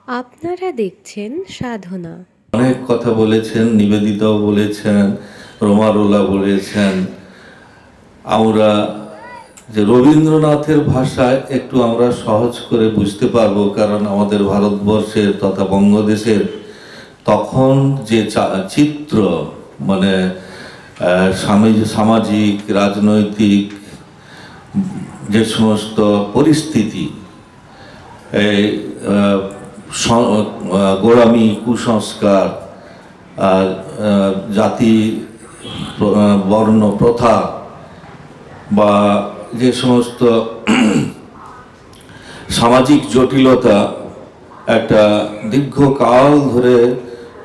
আপনারা দেখছেন সাধনা। অনেক কথা বলেছেন, নিবেদিতাও বলেছেন, রোমারোলা বলেছেন। আমরা যে রবীন্দ্রনাথের ভাষায় একটু আমরা সহজ করে বুঝতে পারবো, কারণ আমাদের ভারতবর্ষের তথা বঙ্গদেশের তখন যে চিত্র, মানে সামাজিক রাজনৈতিক যে সমস্ত পরিস্থিতি, এই গোড়ামি, কুসংস্কার, আর জাতি বর্ণ প্রথা বা যে সমস্ত সামাজিক জটিলতা একটা দীর্ঘকাল ধরে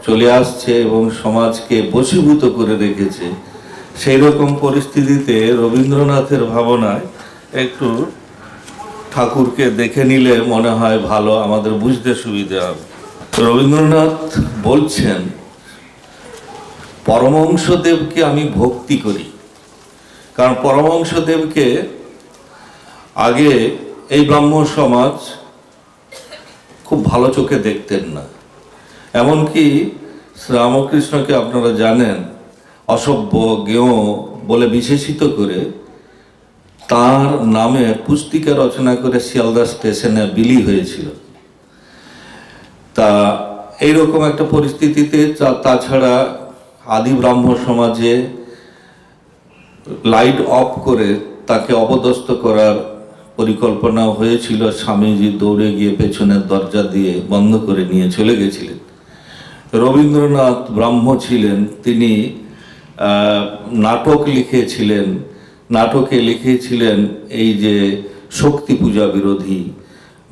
চলে আসছে এবং সমাজকে বশীভূত করে রেখেছে, সেই রকম পরিস্থিতিতে রবীন্দ্রনাথের ভাবনায় একটু ঠাকুরকে দেখে নিলে মনে হয় ভালো, আমাদের বুঝতে সুবিধা হবে। রবীন্দ্রনাথ বলছেন, পরমহংসদেবকে আমি ভক্তি করি। কারণ পরমহংসদেবকে আগে এই ব্রাহ্ম সমাজ খুব ভালো চোখে দেখতেন না। এমনকি শ্রীরামকৃষ্ণকে আপনারা জানেন অসভ্য, গেঁয়ো বলে বিশেষিত করে তার নামে পুস্তিকা রচনা করে শিয়ালদা স্টেশনে বিলি হয়েছিল। তা এইরকম একটা পরিস্থিতিতে তাছাড়া আদি ব্রাহ্ম সমাজে লাইট অফ করে তাকে অপদস্থ করার পরিকল্পনা হয়েছিল। স্বামীজি দৌড়ে গিয়ে পেছনের দরজা দিয়ে বন্ধ করে নিয়ে চলে গেছিলেন। রবীন্দ্রনাথ ব্রাহ্ম ছিলেন, তিনি নাটক লিখেছিলেন। নাটকে লিখেছিলেন এই যে শক্তি পূজা বিরোধী,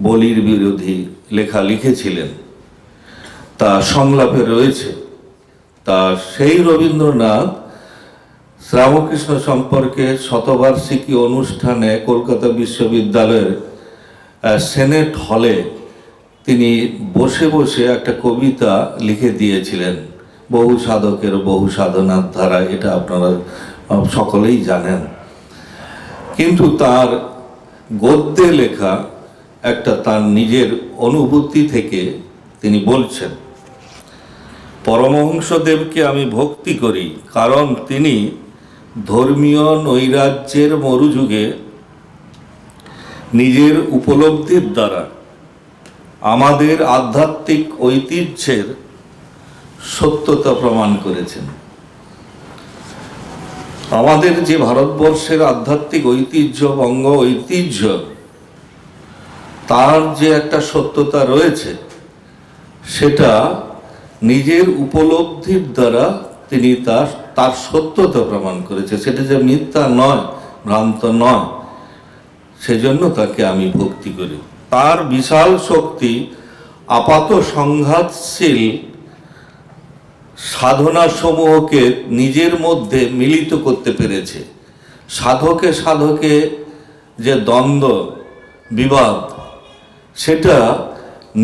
বলির বিরোধী লেখা লিখেছিলেন, তা সংলাপে রয়েছে। তা সেই রবীন্দ্রনাথ শ্রীরামকৃষ্ণ সম্পর্কে শতবার্ষিকী অনুষ্ঠানে কলকাতা বিশ্ববিদ্যালয়ের সেনেট হলে তিনি বসে বসে একটা কবিতা লিখে দিয়েছিলেন, বহু সাধকের বহু সাধনার ধারা, এটা আপনারা সকলেই জানেন। কিন্তু তার গদ্যে লেখা একটা তার নিজের অনুভূতি থেকে তিনি বলছেন, পরমহংসদেবকে আমি ভক্তি করি কারণ তিনি ধর্মীয় নৈরাজ্যের মরুযুগে নিজের উপলব্ধির দ্বারা আমাদের আধ্যাত্মিক ঐতিহ্যের সত্যতা প্রমাণ করেছেন। আমাদের যে ভারতবর্ষের আধ্যাত্মিক ঐতিহ্য, বঙ্গ ঐতিহ্য, তার যে একটা সত্যতা রয়েছে, সেটা নিজের উপলব্ধির দ্বারা তিনি তার সত্যতা প্রমাণ করেছে। সেটা যে মিথ্যা নয়, ভ্রান্ত নয়, সেজন্য তাকে আমি ভক্তি করি। তার বিশাল শক্তি আপাত সংঘাতশীল সাধনা সমূহকে নিজের মধ্যে মিলিত করতে পেরেছে। সাধকে সাধকে যে দ্বন্দ্ব বিবাদ, সেটা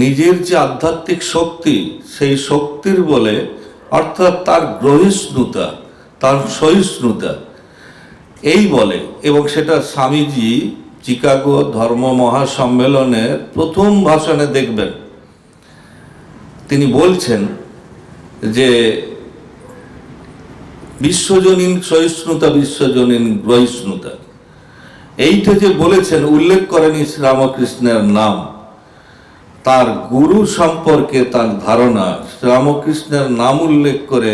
নিজের যে আধ্যাত্মিক শক্তি, সেই শক্তির বলে, অর্থাৎ তার গ্রহিষ্ণুতা, তার সহিষ্ণুতা, এই বলে। এবং সেটা স্বামীজি চিকাগো ধর্ম মহাসম্মেলনের প্রথম ভাষণে দেখবেন, তিনি বলছেন যে বিশ্বজনীন সহিষ্ণুতা, বিশ্বজনীন গ্রহিষ্ণুতা, এইটা যে বলেছেন, উল্লেখ করেনি শ্রীরামকৃষ্ণের নাম, তার গুরু সম্পর্কে তার ধারণা, শ্রীরামকৃষ্ণের নাম উল্লেখ করে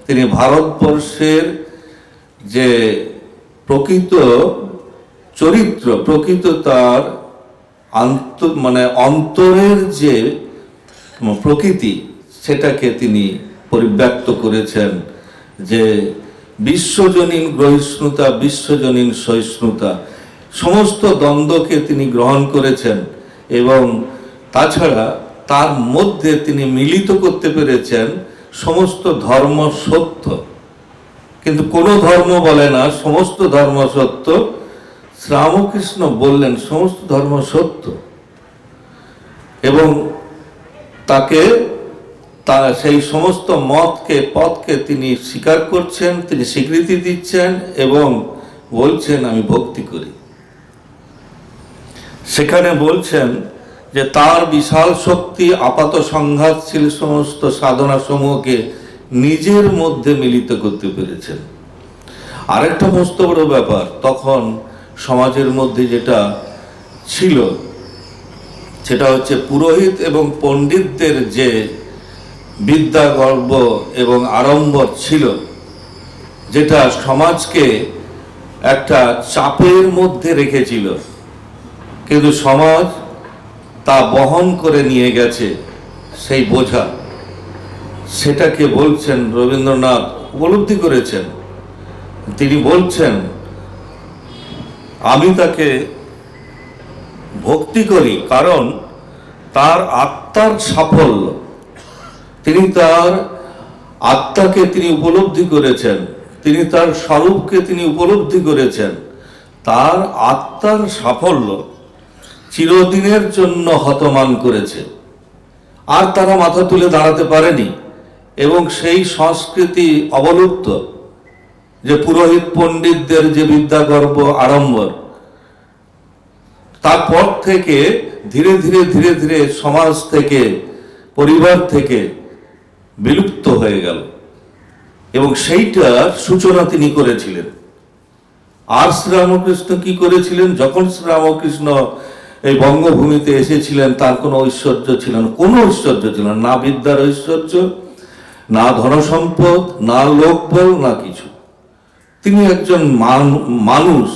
তিনি ভারতবর্ষের যে প্রকৃত চরিত্র, প্রকৃত তার অন্তরের যে প্রকৃতি, সেটাকে তিনি পরিব্যক্ত করেছেন যে বিশ্বজনীন গ্রহিষ্ণুতা, বিশ্বজনীন সহিষ্ণুতা, সমস্ত দ্বন্দ্বকে তিনি গ্রহণ করেছেন। এবং তাছাড়া তার মধ্যে তিনি মিলিত করতে পেরেছেন সমস্ত ধর্ম সত্য। কিন্তু কোনো ধর্ম বলে না সমস্ত ধর্ম সত্য, শ্রীরামকৃষ্ণ বললেন সমস্ত ধর্ম সত্য। এবং তাকে সেই সমস্ত পথকে তিনি স্বীকার করছেন, তিনি স্বীকৃতি দিচ্ছেন এবং বলছেন আমি ভক্তি করি। সেখানে বলছেন যে তার বিশাল শক্তি আপাত সংঘাতশীল সমস্ত সাধনা সমূহকে নিজের মধ্যে মিলিত করতে পেরেছেন। আরেকটা মস্ত বড় ব্যাপার, তখন সমাজের মধ্যে যেটা ছিল সেটা হচ্ছে পুরোহিত এবং পণ্ডিতদের যে বিদ্যা গর্ব এবং আড়ম্বর ছিল, যেটা সমাজকে একটা চাপের মধ্যে রেখেছিল, কিন্তু সমাজ তা বহন করে নিয়ে গেছে সেই বোঝা। সেটাকে বলছেন রবীন্দ্রনাথ উপলব্ধি করেছেন। তিনি বলছেন, আমি তাকে ভক্তি করি কারণ তার আত্মার সাফল্য, তিনি তার আত্মাকে তিনি উপলব্ধি করেছেন, তিনি তার স্বরূপকে তিনি উপলব্ধি করেছেন। তার আত্মার সাফল্য চিরদিনের জন্য হতমান করেছে, আর তারা মাথা তুলে দাঁড়াতে পারেনি। এবং সেই সংস্কৃতি অবলুপ্ত, যে পুরোহিত পণ্ডিতদের যে বিদ্যা গর্ব আড়ম্বর, তারপর থেকে ধীরে ধীরে ধীরে ধীরে সমাজ থেকে, পরিবার থেকে বিলুপ্ত হয়ে গেল। এবং সেইটার সূচনা তিনি করেছিলেন। আর শ্রীরামকৃষ্ণ কি করেছিলেন? যখন শ্রীরামকৃষ্ণ এই বঙ্গভূমিতে এসেছিলেন, তার কোনো ঐশ্বর্য ছিল না, কোনো ঐশ্বর্য ছিল না, বিদ্যার ঐশ্বর্য, না ধনসম্পদ, না লোকবল, না কিছু। তিনি একজন মানুষ,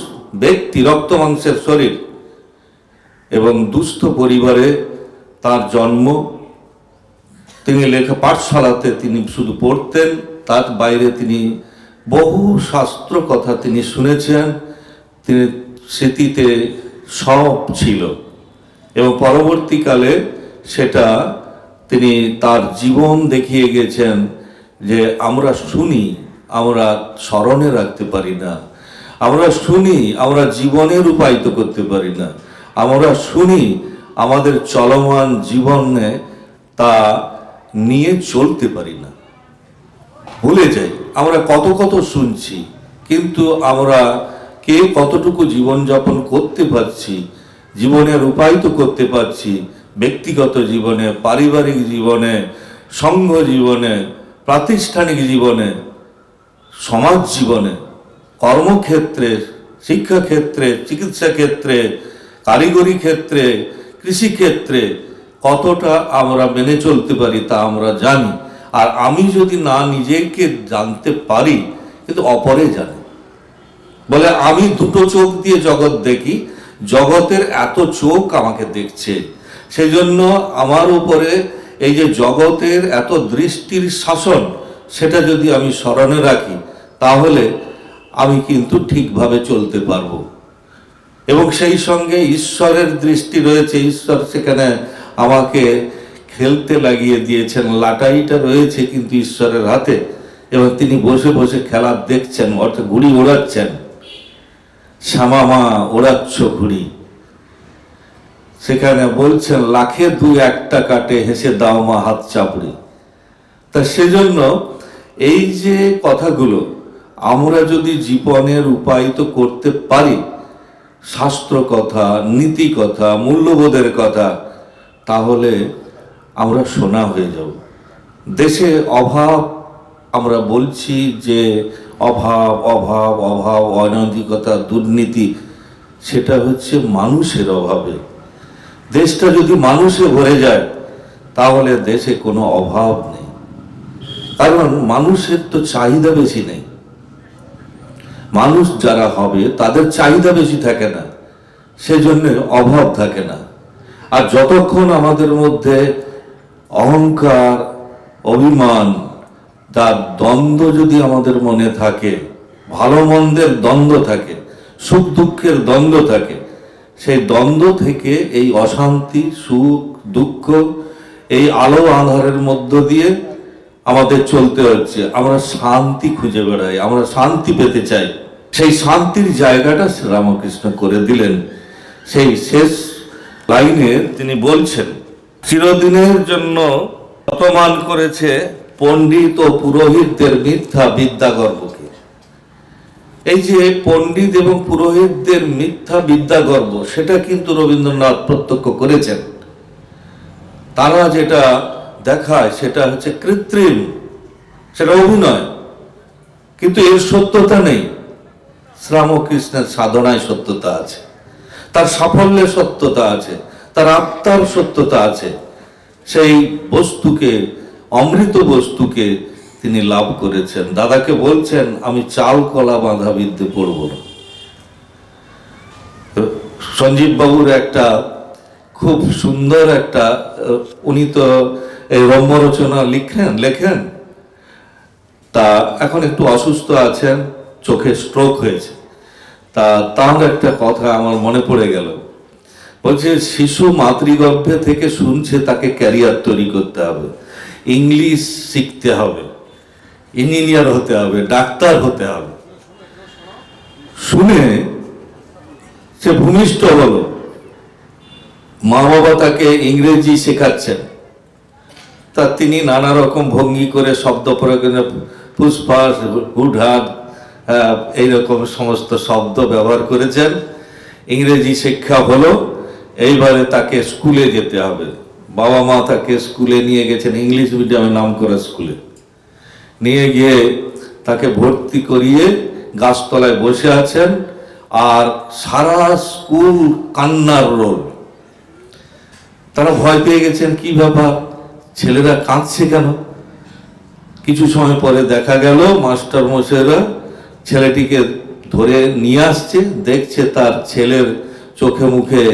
ব্যক্তি, রক্ত মাংসের শরীর, এবং দুস্থ পরিবারে তার জন্ম। তিনি লেখা পাঠশালাতে তিনি শুধু পড়তেন, তার বাইরে তিনি বহু শাস্ত্র কথা তিনি শুনেছেন, তিনি স্মৃতিতে সব ছিল। এবং পরবর্তীকালে সেটা তিনি তার জীবন দেখিয়ে গেছেন, যে আমরা শুনি, আমরা স্মরণে রাখতে পারি না, আমরা শুনি, আমরা জীবনে রূপায়িত করতে পারি না, আমরা শুনি, আমাদের চলমান জীবনে তা নিয়ে চলতে পারি না, ভুলে যাই। আমরা কত কত শুনছি, কিন্তু আমরা কে কতটুকু জীবনযাপন করতে পারছি, জীবনে রূপায়িত করতে পারছি, ব্যক্তিগত জীবনে, পারিবারিক জীবনে, সংঘ জীবনে, প্রাতিষ্ঠানিক জীবনে, সমাজ জীবনে, কর্মক্ষেত্রে, শিক্ষাক্ষেত্রে, চিকিৎসা ক্ষেত্রে, কারিগরি ক্ষেত্রে, কৃষিক্ষেত্রে কতটা আমরা মেনে চলতে পারি তা আমরা জানি। আর আমি যদি না নিজেকে জানতে পারি, কিন্তু অপরে জানে। বলে আমি দুটো চোখ দিয়ে জগৎ দেখি, জগতের এত চোখ আমাকে দেখছে, সেই জন্য আমার উপরে এই যে জগতের এত দৃষ্টির শাসন, সেটা যদি আমি স্মরণে রাখি, তাহলে আমি কিন্তু ঠিকভাবে চলতে পারবো। এবং সেই সঙ্গে ঈশ্বরের দৃষ্টি রয়েছে, ঈশ্বর সেখানে আমাকে খেলতে লাগিয়ে দিয়েছেন, লাটাইটা রয়েছে কিন্তু ঈশ্বরের হাতে, এবং তিনি বসে বসে খেলা দেখছেন, অর্থাৎ ঘুড়ি ওড়াচ্ছেন। শ্যামা মা ওড়াচ্ছ ঘুড়ি, সেখানে বলছেন লাখে দু একটা কাটে, হেসে দাও মা হাত চাপড়ি। তা সেজন্য এই যে কথাগুলো আমরা যদি জীবনে রূপায়িত করতে পারি, শাস্ত্র কথা, নীতি কথা, মূল্যবোধের কথা, তাহলে আমরা সোনা হয়ে যাব। দেশে অভাব, আমরা বলছি যে অভাব অভাব অভাব, অনৈতিকতা, দুর্নীতি, সেটা হচ্ছে মানুষের অভাবে। দেশটা যদি মানুষে ভরে যায়, তাহলে দেশে কোনো অভাব নেই। কারণ মানুষের তো চাহিদা বেশি নেই। মানুষ যারা হবে তাদের চাহিদা বেশি থাকে না, সেজন্য অভাব থাকে না। আর যতক্ষণ আমাদের মধ্যে অহংকার, অভিমান, তার দ্বন্দ্ব যদি আমাদের মনে থাকে, ভালো মন্দের দ্বন্দ্ব থাকে, সুখ দুঃখের দ্বন্দ্ব থাকে, সেই দ্বন্দ্ব থেকে এই অশান্তি, সুখ দুঃখ, এই আলো আঁধারের মধ্য দিয়ে আমাদের চলতে হচ্ছে। আমরা শান্তি খুঁজে বেড়াই, আমরা শান্তি পেতে চাই। সেই শান্তির জায়গাটা শ্রীরামকৃষ্ণ করে দিলেন। সেই শেষ লাইনে তিনি বলছেন, চিরদিনের জন্য অপমান করেছে পণ্ডিত ও পুরোহিতদের মিথ্যা বিদ্যাগর্বকে। এই যে পণ্ডিত এবং পুরোহিতদের মিথ্যা বিদ্যাগর্ব, সেটা কিন্তু রবীন্দ্রনাথ প্রত্যক্ষ করেছেন। তারা যেটা দেখায় সেটা হচ্ছে কৃত্রিম, সেটা অভিনয়, কিন্তু এর সত্যতা নেই। শ্রীরামকৃষ্ণের সাধনায় সত্যতা আছে, তার সাফল্যের সত্যতা আছে, তার আত্মার সত্যতা আছে। সেই বস্তুকে, অমৃত বস্তুকে তিনি লাভ করেছেন। দাদাকে বলছেন, আমি চাল কলা বাঁধা বিদ্যে পড়ব না। সঞ্জীব বাবুর একটা খুব সুন্দর একটা, উনি তো এই রম্য রচনা লেখেন, তা এখন একটু অসুস্থ আছেন, চোখে স্ট্রোক হয়েছে। তা তার একটা কথা আমার মনে পড়ে গেল। বলছে, শিশু মাতৃগর্ভে থেকে শুনছে তাকে ক্যারিয়ার তৈরি করতে হবে, ইংলিশ শিখতে হবে, ইঞ্জিনিয়ার হতে হবে, ডাক্তার হতে হবে। শুনে সে ভূমিষ্ঠ হলো, মা বাবা তাকে ইংরেজি শেখাচ্ছেন। তা তিনি নানা রকম ভঙ্গি করে শব্দ প্রয়োগ, পুষ্পাস, হুডহাট, এইরকম সমস্ত শব্দ ব্যবহার করেছেন। ইংরেজি শিক্ষা হলো, এইবারে তাকে স্কুলে যেতে হবে। বাবা মা তাকে স্কুলে নিয়ে গেছেন, ইংলিশ মিডিয়ামে নাম করা স্কুলে নিয়ে গিয়ে তাকে ভর্তি করিয়ে গাছতলায় বসে আছেন, আর সারা স্কুল কান্নার রোল। তারা ভয় পেয়ে গেছেন, কি ব্যাপার, ছেলেরা কাঁদছে কেন? কিছু সময় পরে দেখা গেল মাস্টার মশাইরা ছেলেটিকে ধরে নিয়ে আসছে, দেখছে তার ছেলের চোখে মুখে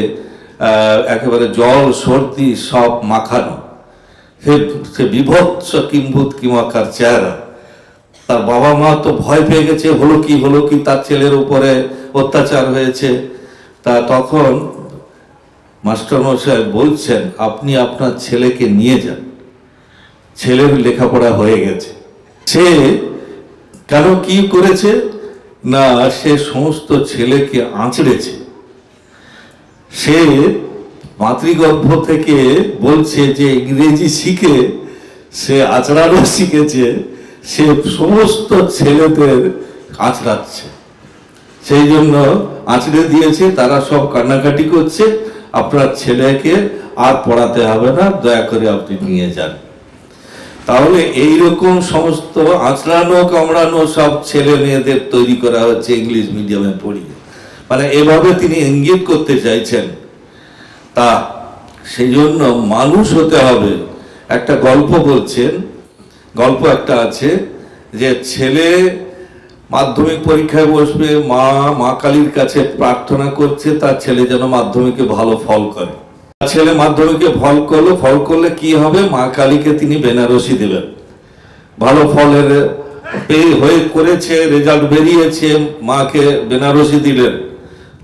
একেবারে জল সর্দি সব মাখানো, সে বিভৎস কিম্ভূত কিমাকার চেহারা। তার বাবা মা তো ভয় পেয়ে গেছে, হলো কি তার ছেলের উপরে অত্যাচার হয়েছে। তা তখন মাস্টারমশাই বলছেন, আপনি আপনার ছেলেকে নিয়ে যান, ছেলের লেখাপড়া হয়ে গেছে। সে কেন কি করেছে না, সে সমস্ত ছেলেকে আঁচড়েছে। সে মাতৃগর্ভ থেকে বলছে যে ইংরেজি শিখে সে আঁচড়ানো শিখেছে, সে সমস্ত ছেলেদের আঁচড়াচ্ছে। সেই জন্য আঁচড়ে দিয়েছে, তারা সব কান্নাকাটি করছে, আপনার ছেলেকে আর পড়াতে হবে না, দয়া করে আপনি নিয়ে যান। তাহলে এইরকম সমস্ত আঁচড়ানো কামড়ানো সব ছেলে মেয়েদের তৈরি করা হচ্ছে ইংলিশ মিডিয়ামে পড়িয়ে, মানে এভাবে তিনি ইঙ্গিত করতে চাইছেন। তা সেই জন্য মানুষ হতে হবে। একটা গল্প বলছেন, গল্প একটা আছে যে ছেলে মাধ্যমিক পরীক্ষায় বসবে, মা কালীর কাছে প্রার্থনা করছে তার ছেলে যেন মাধ্যমিকে ভালো ফল করে। ছেলে মাধ্যমিকে ফল করলে কি হবে, মা কালীকে তিনি বেনারসি দেবেন। ভালো ফলের করেছে, রেজাল্ট বেরিয়েছে, মাকে বেনারসি দিলেন।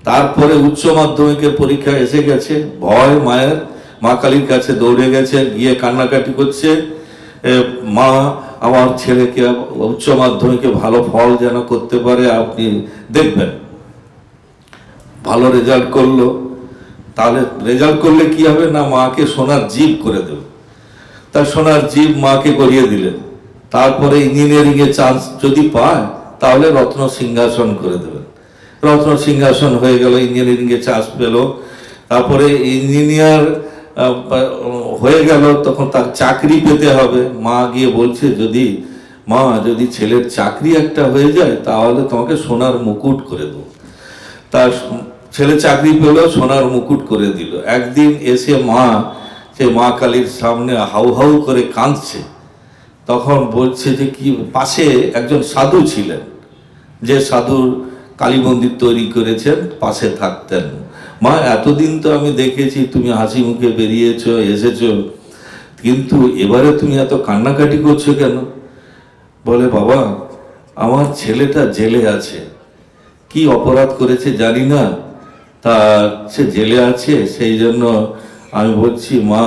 তারপরে উচ্চ মাধ্যমিকের পরীক্ষা এসে গেছে, ভয় মায়ের, মা কালীর কাছে দৌড়ে গেছে, গিয়ে কান্নাকাটি করছে, মা আমার ছেলেকে উচ্চ মাধ্যমিকে ভালো ফল যেন করতে পারে, আপনি দেখবেন। ভালো রেজাল্ট করলো, তাহলে রেজাল্ট করলে কি হবে না, মাকে সোনার জিভ করে দেবে। তার সোনার জিভ মাকে করিয়ে দিলেন। তারপরে ইঞ্জিনিয়ারিং এ চান্স যদি পায় তাহলে রত্ন সিংহাসন করে দেবেন। রত্ন সিংহাসন হয়ে গেল, ইঞ্জিনিয়ারিং এ চান্স পেল। তারপরে ইঞ্জিনিয়ার হয়ে গেল, তখন তার চাকরি পেতে হবে। মা গিয়ে বলছে, যদি ছেলের চাকরি একটা হয়ে যায় তাহলে তোমাকে সোনার মুকুট করে দেবো। তার ছেলে চাকরি পেল, সোনার মুকুট করে দিল। একদিন এসে সে মা কালীর সামনে হাউ হাউ করে কাঁদছে। তখন বলছে যে কি, পাশে একজন সাধু ছিলেন, যে সাধুর কালী মন্দির তৈরি করেছেন, পাশে থাকতেন। মা, এতদিন তো আমি দেখেছি তুমি হাসি মুখে বেরিয়েছো, এসেছো, কিন্তু এবারে তুমি এত কান্নাকাটি করছো কেন? বলে, বাবা, আমার ছেলেটা জেলে আছে, কি অপরাধ করেছে জানি না, তা সে জেলে আছে, সেই জন্য আমি বলছি মা,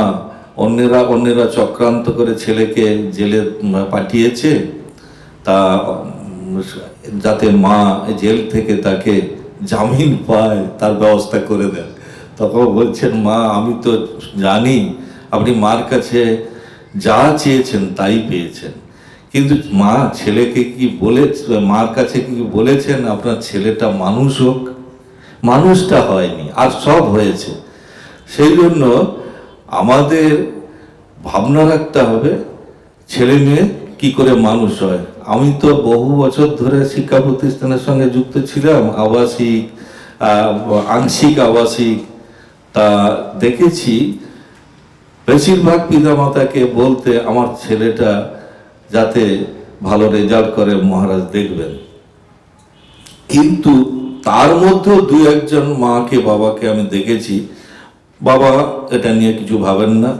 অন্যেরা চক্রান্ত করে ছেলেকে জেলে পাঠিয়েছে, তা যাতে মা জেল থেকে তাকে জামিন পায় তার ব্যবস্থা করে দেন। তখন বলছেন, মা, আমি তো জানি আপনি মার কাছে যা চেয়েছেন তাই পেয়েছেন, কিন্তু মা ছেলেকে কি মার কাছে কি বলেছেন আপনার ছেলেটা মানুষ হোক? মানুষটা হয়নি, আর সব হয়েছে। সেই জন্য আমাদের ভাবনা রাখতে হবে ছেলে মেয়ে কি করে মানুষ হয়। আমি তো বহু বছর ধরে শিক্ষা প্রতিষ্ঠানের সঙ্গে যুক্ত ছিলাম, আবাসিক, আংশিক আবাসিক। তা দেখেছি বেশিরভাগ পিতামাতাকে বলতে, আমার ছেলেটা যাতে ভালো রেজাল্ট করে মহারাজ দেখবেন। কিন্তু তার মধ্যেও দু একজন মাকে বাবাকে আমি দেখেছি, বাবা এটা নিয়ে কিছু ভাবেন না।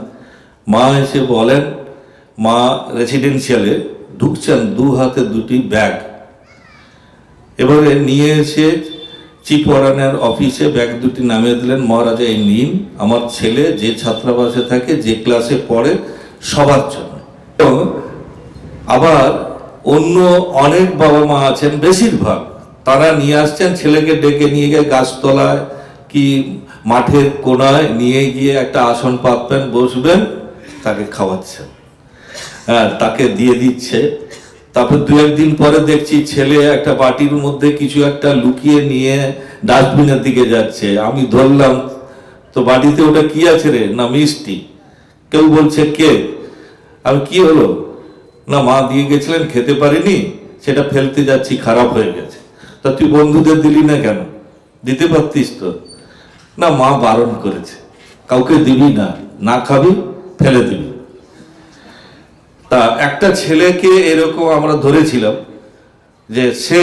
মা এসে বলেন, মা রেসিডেন্সিয়ালে ঢুকছেন, দু হাতে দুটি ব্যাগ, এবারে নিয়ে এসে চিফ ওয়ার্ডেনের অফিসে ব্যাগ দুটি নামিয়ে দিলেন। মহারাজ এই নিন, আমার ছেলে যে ছাত্রাবাসে থাকে, যে ক্লাসে পড়ে, সবার জন্য। এবং আবার অন্য অনেক বাবা মা আছেন, বেশিরভাগ তারা নিয়ে আসছেন ছেলেকে ডেকে নিয়ে গিয়ে গাছতলায় কি মাঠের কোনায় নিয়ে গিয়ে একটা আসন পাতবেন, বসবেন, তাকে খাওয়াচ্ছেন, হ্যাঁ, তাকে দিয়ে দিচ্ছে। তারপর দু একদিন পরে দেখছি ছেলে একটা বাটির মধ্যে কিছু একটা লুকিয়ে নিয়ে ডাস্টবিনের দিকে যাচ্ছে। আমি ধরলাম, তো বাটিতে ওটা কি আছে রে? না মিষ্টি। কেউ বলছে কে? আমি কি হলো? না মা দিয়ে গেছিলেন, খেতে পারিনি, সেটা ফেলতে যাচ্ছি, খারাপ হয়ে গেছে। তা তুই বন্ধুদের দিলি না কেন? দিতে পারতিস তো। না মা বারণ করেছে, কাউকে দিবি না, না খাবি, ফেলে দিবি। তা একটা ছেলেকে এরকম আমরা ধরেছিলাম, যে সে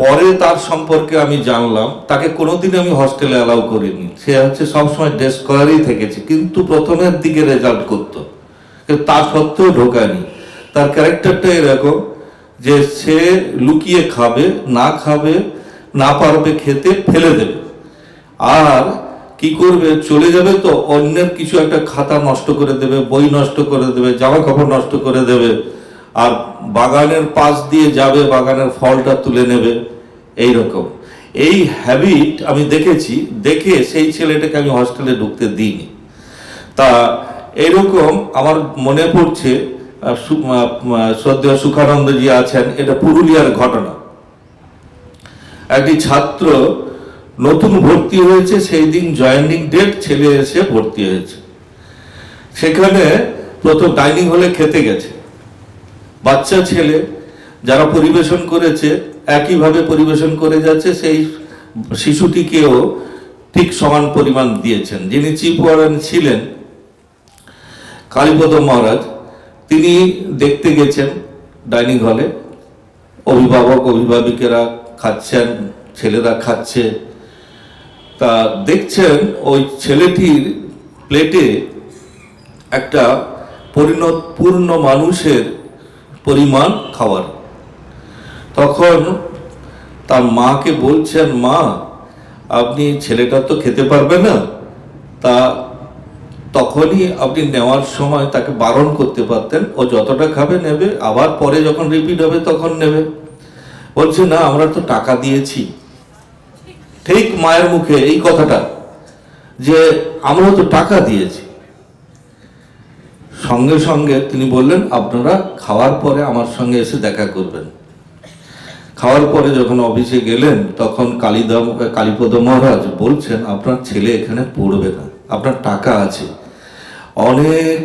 পরে তার সম্পর্কে আমি জানলাম, তাকে কোনোদিন আমি হস্টেলে অ্যালাউ করিনি। সে হচ্ছে সবসময় ডে স্কলারই থেকেছে, কিন্তু প্রথমের দিকে রেজাল্ট করতো, কিন্তু তা সত্ত্বেও ঢোকায়নি। তার ক্যারেক্টারটা এরকম যে সে লুকিয়ে খাবে, না পারবে খেতে, ফেলে দেবে। আর কি করবে, চলে যাবে তো অন্যের কিছু একটা খাতা নষ্ট করে দেবে, বই নষ্ট করে দেবে, জামা কাপড় নষ্ট করে দেবে, আর বাগানের পাশ দিয়ে যাবে, বাগানের ফলটা তুলে নেবে। এই রকম এই হ্যাবিট আমি দেখেছি, দেখে সেই ছেলেটাকে আমি হস্টেলে ঢুকতে দিইনি। তা এরকম আমার মনে পড়ছে, শ্রদ্ধেয় সুখানন্দজি আছেন, এটা পুরুলিয়ার ঘটনা। একটি ছাত্র নতুন ভর্তি হয়েছে, সেই দিন জয়েনিং ডেট, ছেলে এসে ভর্তি হয়েছে। সেখানে প্রথম ডাইনিং হলে খেতে গেছে, বাচ্চা ছেলে যারা পরিবেশন করেছে একইভাবে পরিবেশন করে যাচ্ছে, সেই শিশুটিকেও ঠিক সমান পরিমাণ দিয়েছেন। যিনি চিফ ওয়ার্ডেন ছিলেন কালীপদ মহারাজ, তিনি দেখতে গেছেন ডাইনিং হলে, অভিভাবক অভিভাবিকেরা খাচ্ছেন, ছেলেরা খাচ্ছে। তা দেখছেন ওই ছেলেটির প্লেটে একটা পূর্ণ মানুষের পরিমাণ খাবার। তখন তার মাকে বলছেন, মা আপনি ছেলেটা তো খেতে পারবে না, তা তখনই আপনি নেওয়ার সময় তাকে বারণ করতে পারতেন, ও যতটা খাবে নেবে, আবার পরে যখন রিপিট হবে তখন নেবে। বলছে না আমরা তো টাকা দিয়েছি। ঠিক মায়ের মুখে এই কথাটা, যে আমরা তো টাকা দিয়েছি। সঙ্গে সঙ্গে তিনি বললেন, আপনারা খাওয়ার পরে আমার সঙ্গে এসে দেখা করবেন। খাওয়ার পরে যখন অফিসে গেলেন, তখন কালীপদ মহারাজ বলছেন, আপনার ছেলে এখানে পড়বে না, আপনার টাকা আছে, অনেক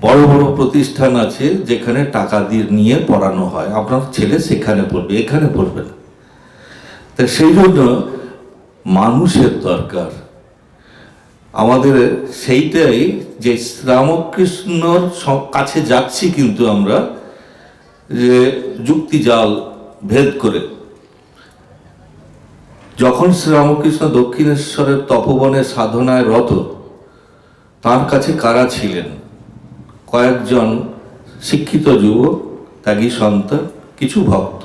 বড় বড় প্রতিষ্ঠান আছে যেখানে টাকা দিয়ে নিয়ে পড়ানো হয়, আপনার ছেলে সেখানে পড়বে, এখানে পড়বে না। তা সেই জন্য মানুষের দরকার আমাদের। সেইটাই যে শ্রীরামকৃষ্ণর কাছে যাচ্ছি, কিন্তু আমরা যে যুক্তি জাল ভেদ করে। যখন শ্রীরামকৃষ্ণ দক্ষিণেশ্বরের তপবনে সাধনায় রত, তার কাছে কারা ছিলেন? কয়েকজন শিক্ষিত যুবক, ত্যাগী সন্তান, কিছু ভক্ত।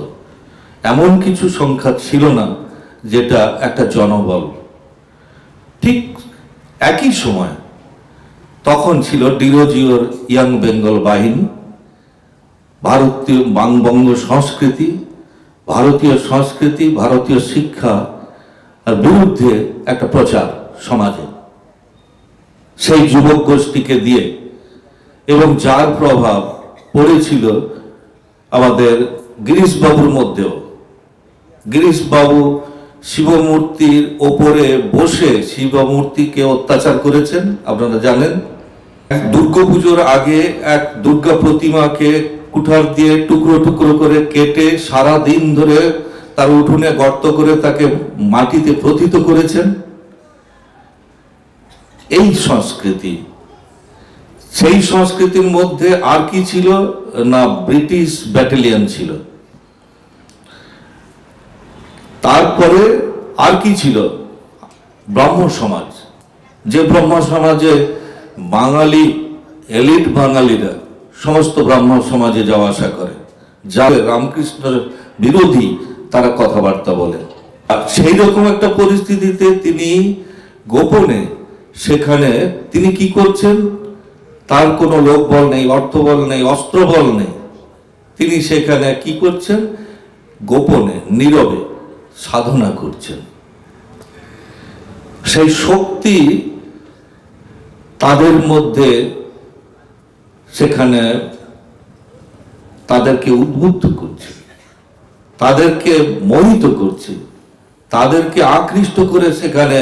এমন কিছু সংখ্যা ছিল না যেটা একটা জনবল। ঠিক একই সময় তখন ছিল ডিরোজিওর ইয়াং বেঙ্গল বাহিনী, ভারতীয় বঙ্গ সংস্কৃতি, ভারতীয় সংস্কৃতি, ভারতীয় শিক্ষা আর বিরুদ্ধে একটা প্রচার সমাজে, সেই যুবক গোষ্ঠীকে দিয়ে। এবং যার প্রভাব পড়েছিল আমাদের গিরিশবাবুর মধ্যেও। গিরিশবাবু শিবমূর্তির ওপরে বসে শিবমূর্তিকে অত্যাচার করেছেন, আপনারা জানেন। দুর্গাপুজোর আগে এক দুর্গা প্রতিমাকে কুঠার দিয়ে টুকরো টুকরো করে কেটে সারা দিন ধরে তার উঠোনে গর্ত করে তাকে মাটিতে প্রথিত করেছেন। এই সংস্কৃতি, সেই সংস্কৃতির মধ্যে আর কি ছিল না, ব্রিটিশ ব্যাটালিয়ন ছিল। তারপরে আর কি ছিল, ব্রাহ্ম সমাজ। যে ব্রাহ্ম সমাজে বাঙালি, এলিট বাঙালিরা সমস্ত ব্রাহ্ম সমাজে যাওয়া আসা করে, যারা রামকৃষ্ণের বিরোধী তারা কথাবার্তা বলে। আর সেই রকম একটা পরিস্থিতিতে তিনি গোপনে সেখানে তিনি কি করছেন, তার কোনো লোকবল নেই, অর্থবল নেই, অস্ত্রবল নেই, তিনি সেখানে কি করছেন, গোপনে নীরবে সাধনা করছেন। সেই শক্তি তাদের মধ্যে সেখানে তাদেরকে উদ্বুদ্ধ করছে, তাদেরকে মোহিত করছে, তাদেরকে আকৃষ্ট করে সেখানে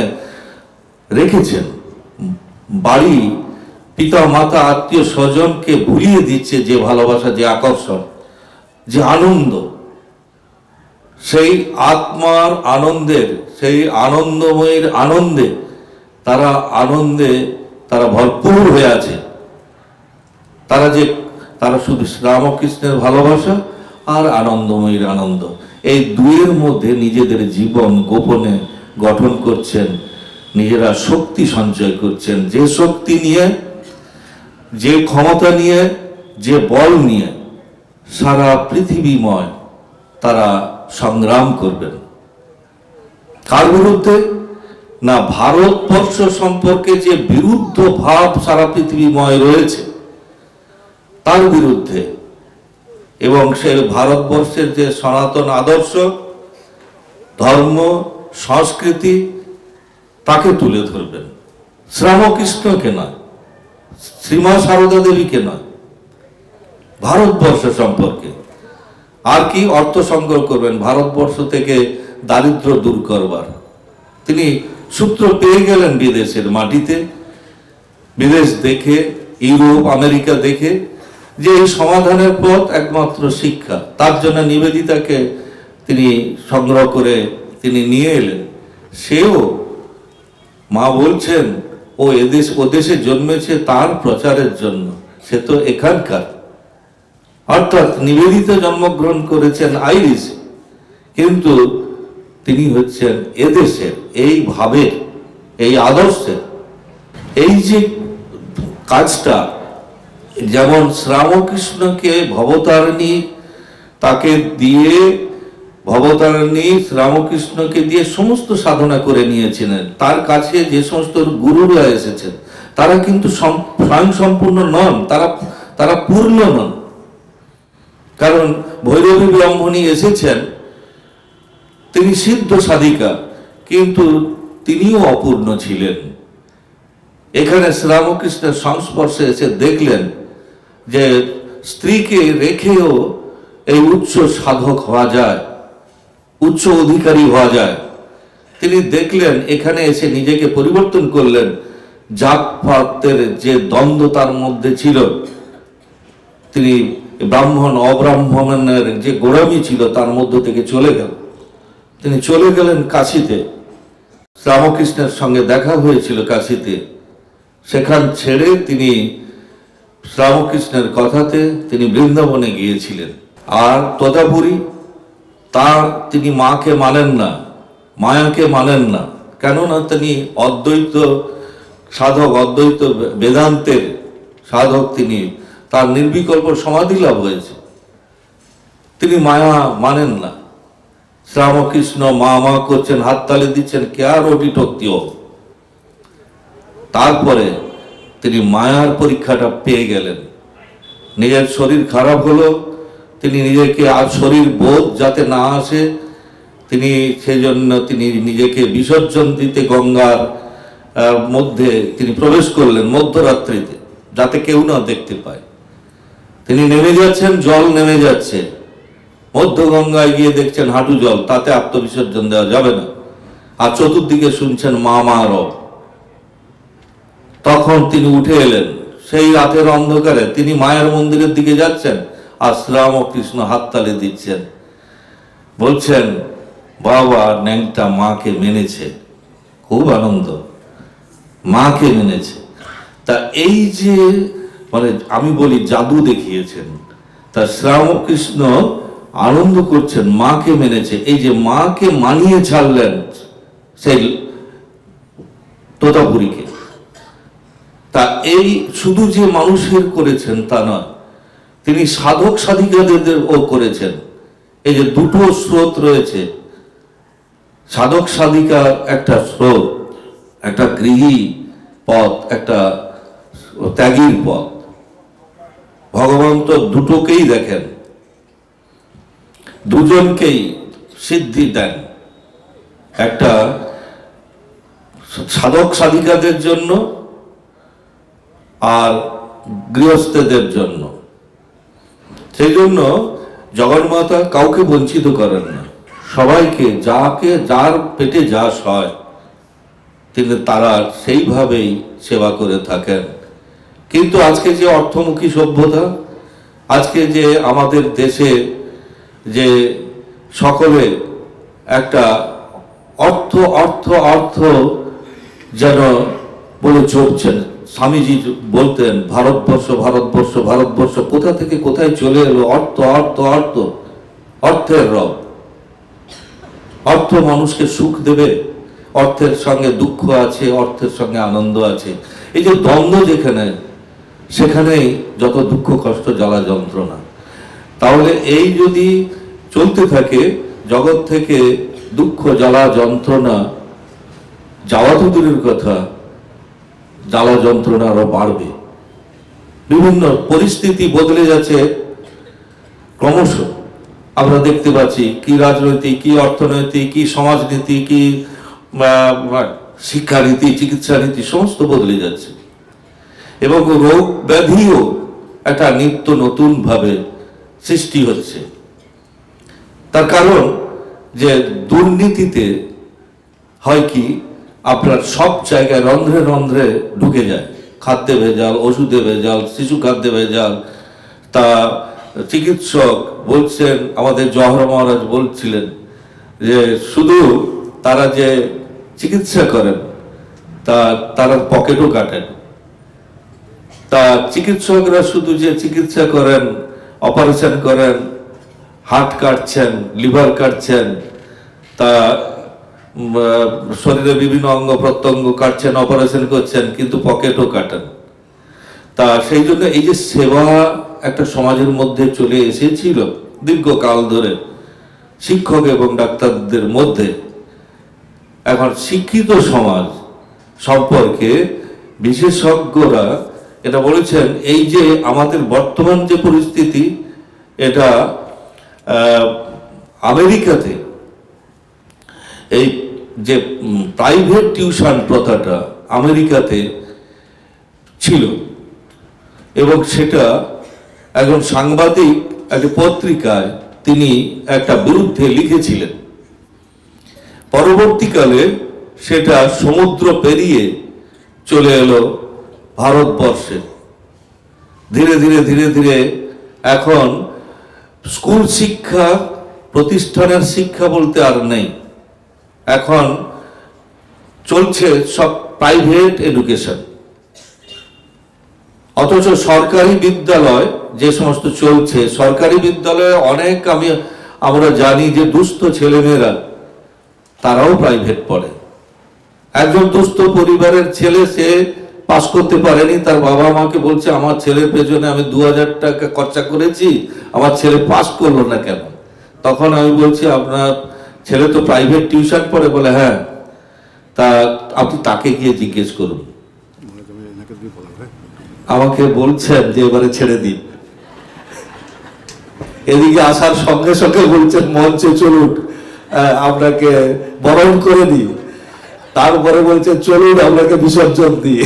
রেখেছেন। বাড়ি, পিতা মাতা, আত্মীয় স্বজনকে ভুলিয়ে দিচ্ছে যে ভালোবাসা, যে আকর্ষণ, যে আনন্দ, সেই আত্মার আনন্দের, সেই আনন্দময়ের আনন্দে তারা ভরপুর হয়ে আছে। তারা শুধু রামকৃষ্ণের ভালোবাসা আর আনন্দময়ীর আনন্দ, এই দুইয়ের মধ্যে নিজেদের জীবন গোপনে গঠন করছেন, নিজেরা শক্তি সঞ্চয় করছেন। যে শক্তি নিয়ে, যে ক্ষমতা নিয়ে, যে বল নিয়ে সারা পৃথিবীময় তারা সংগ্রাম করবেন। কার বিরুদ্ধে না, ভারতবর্ষ সম্পর্কে যে বিরুদ্ধ ভাব সারা পৃথিবীময় রয়েছে তার বিরুদ্ধে, এবং সে ভারতবর্ষের যে সনাতন আদর্শ, ধর্ম, সংস্কৃতি, তাকে তুলে ধরবেন। শ্রীরামকৃষ্ণকে নয়, শ্রীমা সারদা দেবীকে নয়, ভারতবর্ষ সম্পর্কে। আর কি অর্থ সংগ্রহ করবেন ভারতবর্ষ থেকে দারিদ্র দূর করবার। তিনি সূত্র পেয়ে গেলেন বিদেশের মাটিতে, বিদেশ দেখে, ইউরোপ আমেরিকা দেখে, যে এই সমাধানের পথ একমাত্র শিক্ষা। তার জন্য নিবেদিতাকে তিনি সংগ্রহ করে তিনি নিয়ে এলেন। সেও, মা বলছেন, ও দেশে জন্মেছে তার প্রচারের জন্য, সে তো এখানকার। অর্থাৎ নিবেদিতা জন্মগ্রহণ করেছেন আইরিশে, কিন্তু তিনি হচ্ছেন এদেশের, এই ভাবের, এই আদর্শের। এই যে কাজটা, যেমন শ্রীরামকৃষ্ণকে ভবতারিণী, তাকে দিয়ে ভবতারিণী শ্রীরামকৃষ্ণকে দিয়ে সমস্ত সাধনা করে নিয়েছিলেন। তার কাছে যে সমস্ত গুরুরা এসেছেন তারা কিন্তু স্বয়ং সম্পূর্ণ নন, তারা পূর্ণ নন। কারণ ভৈরবী ব্রাহ্মণী এসেছেন, তিনি সিদ্ধ সাধিকা, কিন্তু তিনিও অপূর্ণ ছিলেন। এখানে শ্রীরামকৃষ্ণের সংস্পর্শে এসে দেখলেন যে স্ত্রীকে রেখেও এই উচ্চ সাধক হওয়া যায়, উচ্চ অধিকারী হওয়া যায়। তিনি দেখলেন, এখানে এসে নিজেকে পরিবর্তন করলেন। জাতপাতের যে দ্বন্দ্ব তার মধ্যে ছিল, তিনি ব্রাহ্মণ অব্রাহ্মণের যে গোড়ামি ছিল তার মধ্য থেকে চলে গেল। তিনি চলে গেলেন কাশীতে। রামকৃষ্ণের সঙ্গে দেখা হয়েছিল কাশীতে। সেখান ছেড়ে তিনি রামকৃষ্ণের কথাতে তিনি বৃন্দাবনে গিয়েছিলেন। আর তোতাপুরী, তিনি মাকে মানেন না, মায়াকে মানেন না, কেননা তিনি অদ্বৈত সাধক, অদ্বৈত বেদান্তের সাধক। তিনি, তার নির্বিকল্প সমাধি লাভ হয়েছে, তিনি মায়া মানেন না। শ্রীরামকৃষ্ণ মা মা করছেন, হাততালি দিচ্ছেন, কে আর ওটি টক্তিও। তারপরে তিনি মায়ার পরীক্ষাটা পেয়ে গেলেন। নিজের শরীর খারাপ হলো, তিনি নিজেকে আর শরীর বোধ যাতে না আসে, তিনি সেজন্য তিনি নিজেকে বিসর্জন দিতে গঙ্গার মধ্যে তিনি প্রবেশ করলেন মধ্যরাত্রিতে, যাতে কেউ না দেখতে পায়। তিনি নেমে যাচ্ছেন, জল নেমে যাচ্ছে, মধ্য গঙ্গায় গিয়ে দেখছেন হাঁটু জল, তাতে আত্মবিসর্জন দেওয়া যাবে না। আর চতুর্দিকে শুনছেন মা মা রব। তখন তিনি উঠে এলেন, সেই রাতের অন্ধকারে তিনি মায়ের মন্দিরের দিকে যাচ্ছেন, আর শ্রীরামকৃষ্ণ হাততালি দিচ্ছেন, বলছেন বাবা ন্যাংটা মাকে মেনেছে, খুব আনন্দ, মাকে মেনেছে। তা এই যে মানে আমি বলি জাদু দেখিয়েছেন, তা শ্রীরামকৃষ্ণ আনন্দ করছেন, মাকে মেনেছে। এই যে মাকে মানিয়ে ছাড়লেন সেই তোতাপুরীকে, তা এই শুধু যে মানুষের করেছেন তা নয়, তিনি সাধক সাধিকাদেরও করেছেন। এই যে দুটো স্রোত রয়েছে, সাধক সাধিকার একটা স্রোত, একটা গৃহী পথ, একটা ত্যাগীর পথ। ভগবান তো দুটোকেই দেখেন, দুজনকেই সিদ্ধি দেন, একটা সাধক সাধিকাদের জন্য আর গৃহস্থদের জন্য। সেই জন্য জগন্মাতা কাউকে বঞ্চিত করেন না, সবাইকে যার পেটে যা সয় তিনি তারা সেইভাবেই সেবা করে থাকেন। কিন্তু আজকে যে অর্থমুখী সভ্যতা, আজকে যে আমাদের দেশে যে সকলে একটা অর্থ অর্থ অর্থ যেন বলে চলছেন। স্বামীজি বলতেন ভারতবর্ষ ভারতবর্ষ ভারতবর্ষ, কোথা থেকে কোথায় চলে এলো অর্থ অর্থ অর্থ, অর্থের রব। অর্থ মানুষকে সুখ দেবে, অর্থের সঙ্গে দুঃখ আছে, অর্থের সঙ্গে আনন্দ আছে। এই যে দ্বন্দ্ব যেখানে, সেখানেই যত দুঃখ কষ্ট জ্বালা যন্ত্রণা। তাহলে এই যদি চলতে থাকে, জগৎ থেকে দুঃখ জ্বালা যন্ত্রণা যাওয়া তো দূরের কথা, জ্বালা যন্ত্রণা আরো বাড়বে। বিভিন্ন পরিস্থিতি বদলে যাচ্ছে ক্রমশ, আমরা দেখতে পাচ্ছি কি রাজনৈতিক, কি অর্থনৈতিক, কি সমাজনীতি, কি শিক্ষানীতি, চিকিৎসা নীতি সমস্ত বদলে যাচ্ছে, এবং রোগ ব্যাধিও একটা নিত্য নতুন ভাবে সৃষ্টি হচ্ছে। তার কারণ যে দুর্নীতিতে হয় কি, আপনার সব জায়গায় রন্ধ্রে রন্ধ্রে ঢুকে যায়, খাদ্যে ভেজাল, ওষুধে ভেজাল, শিশু খাদ্যে ভেজাল। তা চিকিৎসক বলছেন, আমাদের জওহর মহারাজ বলছিলেন যে শুধু তারা যে চিকিৎসা করেন তারা পকেটও কাটেন। তা চিকিৎসকরা শুধু যে চিকিৎসা করেন, অপারেশন করেন, হার্ট কাটছেন, লিভার কাটছেন, তা শরীরে বিভিন্ন অঙ্গ প্রত্যঙ্গ কাটছেন, অপারেশন করছেন, কিন্তু পকেটও কাটেন। তা সেই জন্য এই যে সেবা একটা সমাজের মধ্যে চলে এসেছিল দীর্ঘকাল ধরে শিক্ষক এবং ডাক্তারদের মধ্যে, এখন শিক্ষিত সমাজ সম্পর্কে বিশেষজ্ঞরা এটা বলেছেন, এই যে আমাদের বর্তমান যে পরিস্থিতি, এটা আমেরিকাতে এই যে প্রাইভেট টিউশন প্রথাটা আমেরিকাতে ছিল, এবং সেটা একজন সাংবাদিক একটা পত্রিকায় তিনি একটা বিরুদ্ধে লিখেছিলেন। পরবর্তীকালে সেটা সমুদ্র পেরিয়ে চলে এলো ভারতবর্ষে। ধীরে ধীরে ধীরে ধীরে এখন স্কুল শিক্ষা, প্রতিষ্ঠানের শিক্ষা বলতে আর নেই, এখন চলছে সব প্রাইভেট এডুকেশন। অথচ সরকারি বিদ্যালয় যে সমস্ত চলছে, সরকারি বিদ্যালয়ে অনেক আমরা জানি যে দুস্থ ছেলেমেয়েরা তারাও প্রাইভেট পড়ে। একজন দুস্থ পরিবারের ছেলে, সে পাস করতে পারেনি, তার বাবা মাকে বলছে আমার ছেলের পেছনে আমি 2000 টাকা খরচা করেছি, আমার ছেলে পাস করলো না কেন? তখন আমি বলছি আপনার ছেলে তো প্রাইভেট টিউশন পড়ে। বলে হ্যাঁ। তা আপনি তাকে গিয়ে জিজ্ঞেস করুন। আমাকে বলছেন যে এবারে ছেড়ে দিন। এদিকে আসার সঙ্গে সঙ্গে বলছেন মঞ্চে চলুন, আপনাকে বরণ করে দিই। তারপরে বলছে চলুন আপনাকে বিসর্জন দিয়ে।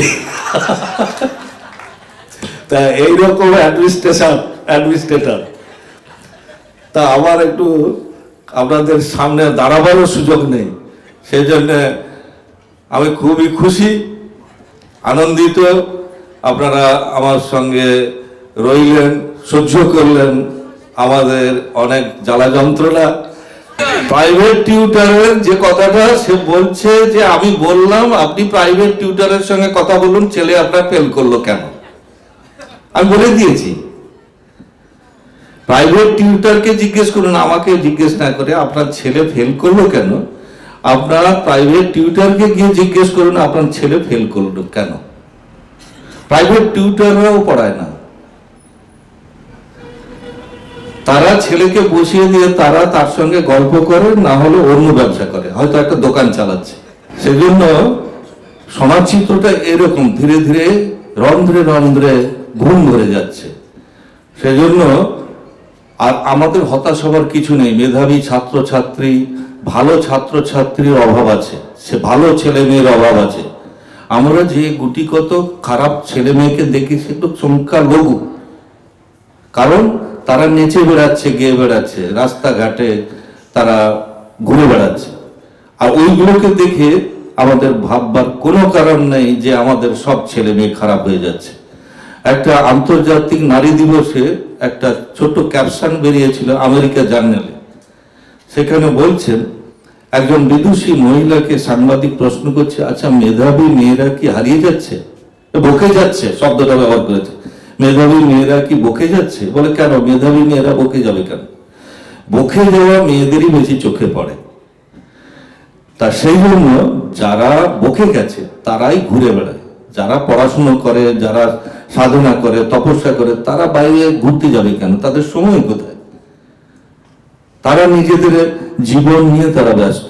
তা এইরকম অ্যাডমিনিস্ট্রেটর। তা আমার একটু আপনাদের সামনে দাঁড়াবারও সুযোগ নেই, সেই জন্য আমি খুবই খুশি, আনন্দিত আপনারা আমার সঙ্গে রইলেন, সহ্য করলেন আমাদের অনেক জ্বালা যন্ত্রণা। প্রাইভেট টিউটারের যে কথাটা সে বলছে যে আমি বললাম আপনি প্রাইভেট টিউটারের সঙ্গে কথা বলুন, ছেলে আপনার ফেল করলো কেন? আমি বলে দিয়েছি প্রাইভেট টিউটারকে জিজ্ঞেস করুন, আমাকে জিজ্ঞেস না করে আপনার ছেলে ফেল করলো কেন। আপনারা প্রাইভেট টিউটারকে গিয়ে জিজ্ঞেস করুন আপনার ছেলে ফেল করলো কেন। প্রাইভেট টিউটাররাও পড়ায় না, তারা ছেলেকে বসিয়ে দিয়ে তারা তার সঙ্গে গল্প করে, না হলে অন্য ব্যবসা করে, হয়তো একটা দোকান চালাচ্ছে। সেজন্য সমাজ চিত্রটা এরকম ধীরে ধীরে রন্ধ্রে রন্ধ্রে ঘুম ধরে যাচ্ছে। সেজন্য আর আমাদের হতাশ হবার কিছু নেই। মেধাবী ছাত্রছাত্রী, ভালো ছাত্রছাত্রীর অভাব আছে, সে ভালো ছেলে মেয়ের অভাব আছে। আমরা যে গুটি কত খারাপ ছেলে মেয়েকে দেখি সেগুলো সংখ্যালঘু, কারণ তারা নেচে বেড়াচ্ছে, গেয়ে বেড়াচ্ছে, রাস্তাঘাটে তারা ঘুরে বেড়াচ্ছে। আর ওইগুলোকে দেখে আমাদের ভাববার কোনো কারণ নেই যে আমাদের সব ছেলে মেয়ে খারাপ হয়ে যাচ্ছে। একটা আন্তর্জাতিক নারী দিবসে একটা ছোট্ট ক্যাপশন বেরিয়েছিল আমেরিকা জার্নালে। সেখানে বলছেন একজন বিদুষী মহিলাকে সাংবাদিক প্রশ্ন করছে, আচ্ছা মেধাবী মেয়েরা কি হারিয়ে যাচ্ছে, বকে যাচ্ছে, শব্দটা ব্যবহার করেছে, মেধাবী মেয়েরা কি বকে যাচ্ছে? বলে কেন মেধাবী মেয়েরা বকে যাবে কেন? বকে যাওয়া মেয়েদেরই বেশি চোখে পড়ে। তা সেই জন্য যারা বকে গেছে তারাই ঘুরে বেড়ায়, যারা পড়াশুনো করে, যারা সাধনা করে, তপস্যা করে, তারা বাইরে ঘুরতে যাবে কেন? তাদের সময় কোথায়? তারা নিজেদের জীবন নিয়ে তারা ব্যস্ত।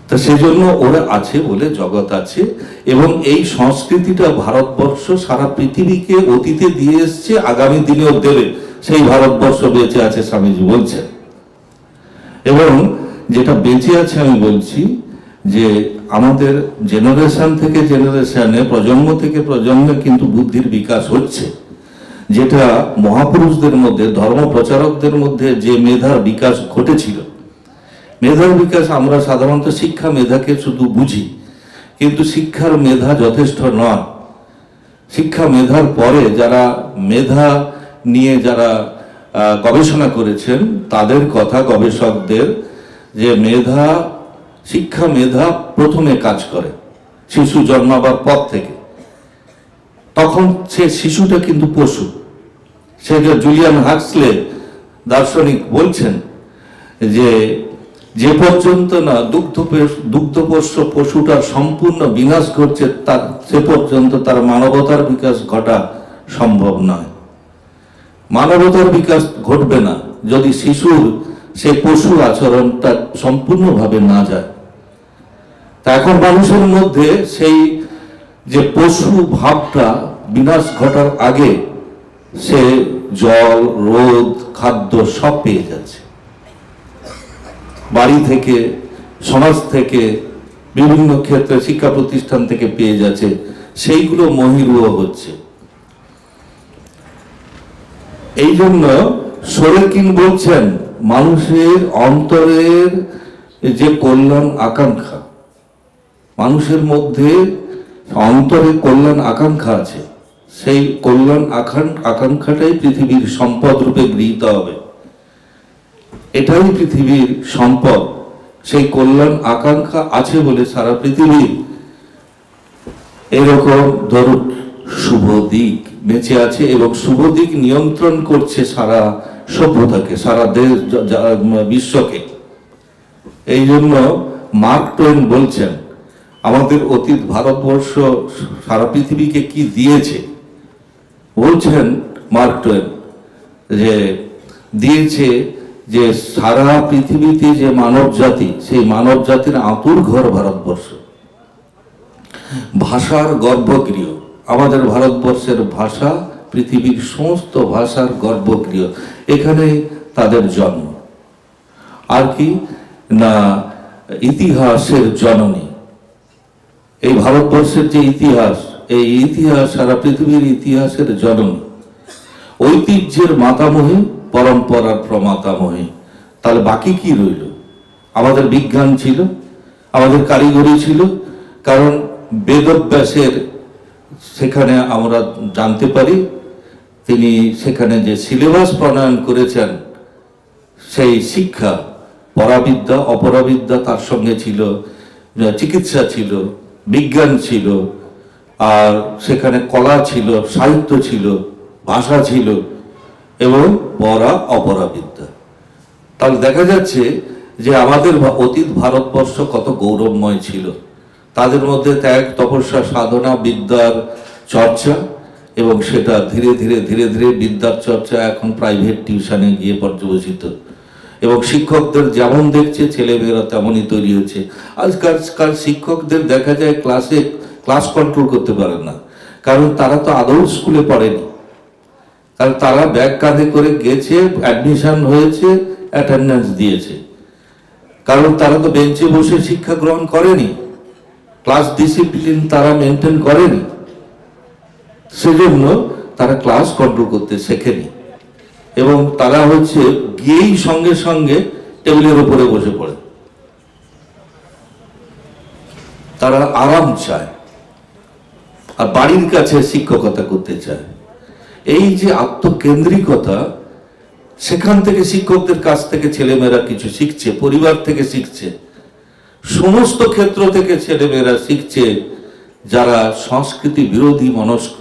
তা সেজন্য ওরা আছে বলে জগৎ আছে, এবং এই সংস্কৃতিটা ভারতবর্ষ সারা পৃথিবীকে অতীতে দিয়ে এসছে, আগামী দিনেও দেবে। সেই ভারতবর্ষ বেঁচে আছে, স্বামীজি বলছেন। এবং যেটা বেঁচে আছে আমি বলছি যে আমাদের জেনারেশন থেকে জেনারেশনে, প্রজন্ম থেকে প্রজন্মে কিন্তু বুদ্ধির বিকাশ হচ্ছে, যেটা মহাপুরুষদের মধ্যে, ধর্ম প্রচারকদের মধ্যে যে মেধার বিকাশ ঘটেছিল। মেধার বিকাশ আমরা সাধারণত শিক্ষা মেধাকে শুধু বুঝি, কিন্তু শিক্ষার মেধা যথেষ্ট নয়। শিক্ষা মেধার পরে যারা মেধা নিয়ে যারা গবেষণা করেছেন তাদের কথা, গবেষকদের, যে মেধা, শিক্ষা মেধা প্রথমে কাজ করে শিশু জন্মাবার পর থেকে। তখন সে শিশুটা কিন্তু পশু। সে জুলিয়ান হাক্সলে দার্শনিক বলছেন যে যে পর্যন্ত না দুগ্ধপোষ্য পশুটার সম্পূর্ণ বিনাশ ঘটছে, তার সে পর্যন্ত তার মানবতার বিকাশ ঘটা সম্ভব নয়। মানবতার বিকাশ ঘটবে না যদি শিশুর সেই পশু আচরণটা সম্পূর্ণভাবে না যায়। তা এখন মানুষের মধ্যে সেই যে পশু ভাবটা বিনাশ ঘটার আগে সে জল, রোদ, খাদ্য সব পেয়ে যাচ্ছে, বাড়ি থেকে, সমাজ থেকে, বিভিন্ন ক্ষেত্রে শিক্ষা প্রতিষ্ঠান থেকে পেয়ে যাচ্ছে, সেইগুলো মহিরুহ হচ্ছে। এই জন্য সোরেকিন বলছেন মানুষের অন্তরের যে কল্যাণ আকাঙ্ক্ষা, মানুষের মধ্যে অন্তরে কল্যাণ আকাঙ্ক্ষা আছে, সেই কল্যাণ আকাঙ্ক্ষাটাই পৃথিবীর সম্পদ রূপে গৃহীত হবে। এটাই পৃথিবীর সম্পদ। সেই কল্যাণ আকাঙ্ক্ষা আছে বলে সারা পৃথিবীর এরকম ধরুন শুভ দিক বেঁচে আছে, এবং শুভ দিক নিয়ন্ত্রণ করছে সারা সভ্যতাকে, সারা দেশ, বিশ্বকে। এই জন্য মার্ক টোয়েন বলছেন আমাদের অতীত ভারতবর্ষ সারা পৃথিবীকে কি দিয়েছে। বলছেন মার্ক টোয়েন যে দিয়েছে যে সারা পৃথিবীতে যে মানব জাতি, সেই মানব জাতির আঁতুর ঘর ভারতবর্ষ, ভাষার গর্ভগৃহ। আমাদের ভারতবর্ষের ভাষা পৃথিবীর সমস্ত ভাষার গর্ভগৃহ, এখানে তাদের জন্ম। আর কি না, ইতিহাসের জননী। এই ভারতবর্ষের যে ইতিহাস, এই ইতিহাস সারা পৃথিবীর ইতিহাসের জননী, ঐতিহ্যের মাতামহী, পরম্পরার প্রমাতামহী। তাহলে বাকি কি রইল? আমাদের বিজ্ঞান ছিল, আমাদের কারিগরি ছিল, কারণ বেদব্যাসের সেখানে আমরা জানতে পারি তিনি সেখানে যে সিলেবাস প্রণয়ন করেছেন সেই শিক্ষা, পরাবিদ্যা অপরাবিদ্যা তার সঙ্গে ছিল, চিকিৎসা ছিল, বিজ্ঞান ছিল, আর সেখানে কলা ছিল, সাহিত্য ছিল, ভাষা ছিল এবং পরা অপরাবিদ্যা। তাহলে দেখা যাচ্ছে যে আমাদের অতীত ভারতবর্ষ কত গৌরবময় ছিল। তাদের মধ্যে ত্যাগ, তপস্যা, সাধনা, বিদ্যার চর্চা, এবং সেটা ধীরে ধীরে ধীরে ধীরে বিদ্যার চর্চা এখন প্রাইভেট টিউশনে গিয়ে পর্যবসিত, এবং শিক্ষকদের যেমন দেখছে ছেলেমেয়েরা তেমনই তৈরি হচ্ছে। আজকাল শিক্ষকদের দেখা যায় ক্লাস কন্ট্রোল করতে পারে না, কারণ তারা তো আদৌ স্কুলে পড়েনি। কারণ তারা ব্যাগ কাঁধে করে গেছে, অ্যাডমিশন হয়েছে, অ্যাটেন্ডেন্স দিয়েছে, কারণ তারা তো বেঞ্চে বসে শিক্ষা গ্রহণ করেনি, ক্লাস ডিসিপ্লিন তারা মেনটেন করেনি, সেজন্য তারা ক্লাস কন্ট্রোল করতে শেখেনি, এবং তারা হচ্ছে গিয়েই সঙ্গে সঙ্গে টেবিলের উপরে বসে পড়ে। তারা আরাম চায় আর বাড়ির কাছে শিক্ষকতা করতে চায়। এই যে আত্মকেন্দ্রিকতা, সেখান থেকে শিক্ষকদের কাছ থেকে ছেলেমেয়েরা কিছু শিখছে, পরিবার থেকে শিখছে, সমস্ত ক্ষেত্র থেকে ছেলেমেয়েরা শিখছে যারা সংস্কৃতি বিরোধী মনস্ক।